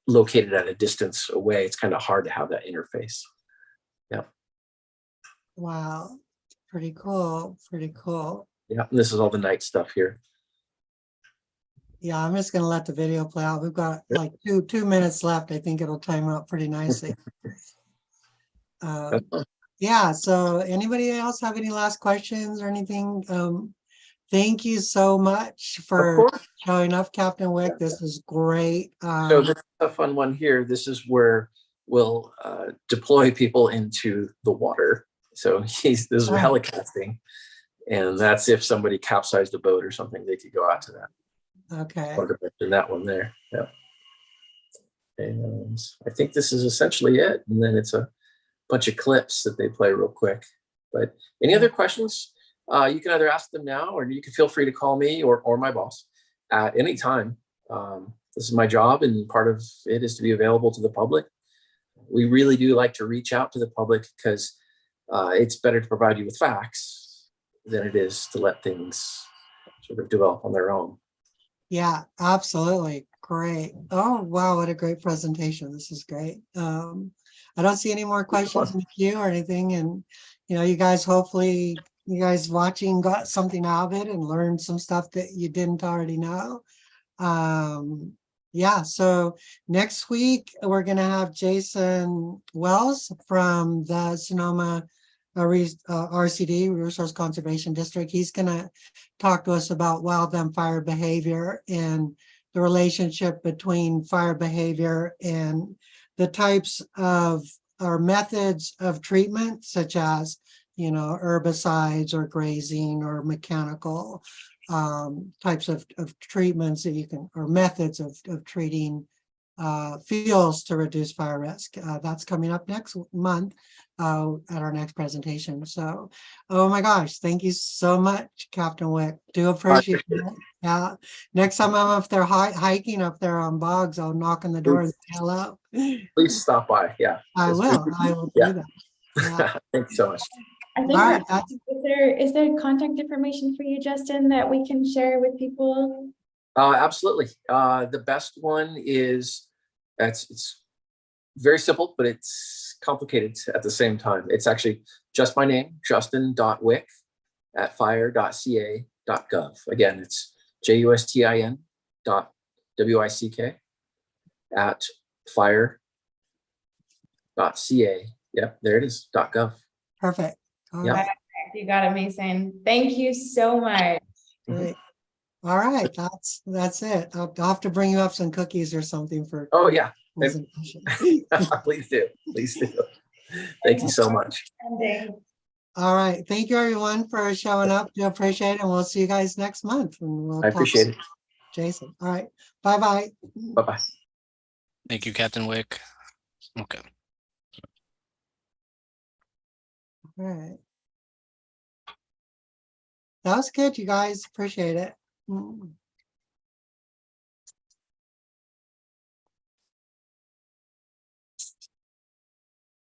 located at a distance away, it's kind of hard to have that interface. Yeah. Wow. Pretty cool. Pretty cool. Yeah. And this is all the night stuff here. Yeah, I'm just gonna let the video play out. We've got like two minutes left. I think it'll time out pretty nicely. Yeah, so anybody else have any last questions or anything? Thank you so much for showing up, Captain Wick. This is great. So this is a fun one here. This is where we'll deploy people into the water. So this is helicasting, and that's if somebody capsized a boat or something, they could go out to that. Okay. In that one there. Yeah. And I think this is essentially it. And then it's a bunch of clips that they play real quick. But any other questions? You can either ask them now, or you can feel free to call me or my boss at any time. This is my job, and part of it is to be available to the public. We really do like to reach out to the public because it's better to provide you with facts than it is to let things sort of develop on their own. Yeah, absolutely. Great. Oh, wow. What a great presentation. This is great. I don't see any more questions in the queue or anything. And, you guys, hopefully you guys watching got something out of it and learned some stuff that you didn't already know. Yeah, so next week we're going to have Jason Wells from the Sonoma RCD, Resource Conservation District. He's going to talk to us about wildland fire behavior and the relationship between fire behavior and the types of or methods of treatment, such as, herbicides or grazing or mechanical types of treatments that you can, or methods of treating fuels to reduce fire risk. That's coming up next month at our next presentation. So, oh my gosh, thank you so much, Captain Wick. Do appreciate it. Yeah. Next time I'm up there hiking up there on bogs, I'll knock on the door and say hello. Please stop by. Yeah. I will do that. Yeah. Thanks so much. I think All right, is there contact information for you, Justin, that we can share with people? Absolutely. The best one is, it's very simple, but it's complicated at the same time. It's actually just my name, justin.wick @fire.ca.gov. Again, it's justin.wick @fire.ca. Yep, there it is, .gov. perfect. All Yeah. right. You got it, Mason. Thank you so much. Great. All right, that's it. I'll have to bring you up some cookies or something for Oh, yeah. presentation. Please do. Please do. Thank you so much. All right, thank you everyone for showing up. Do appreciate it, and we'll see you guys next month. And we'll I talk appreciate it. Jason. All right, bye-bye. Bye-bye. Thank you, Captain Wick. Okay. All right. That was good, you guys. Appreciate it.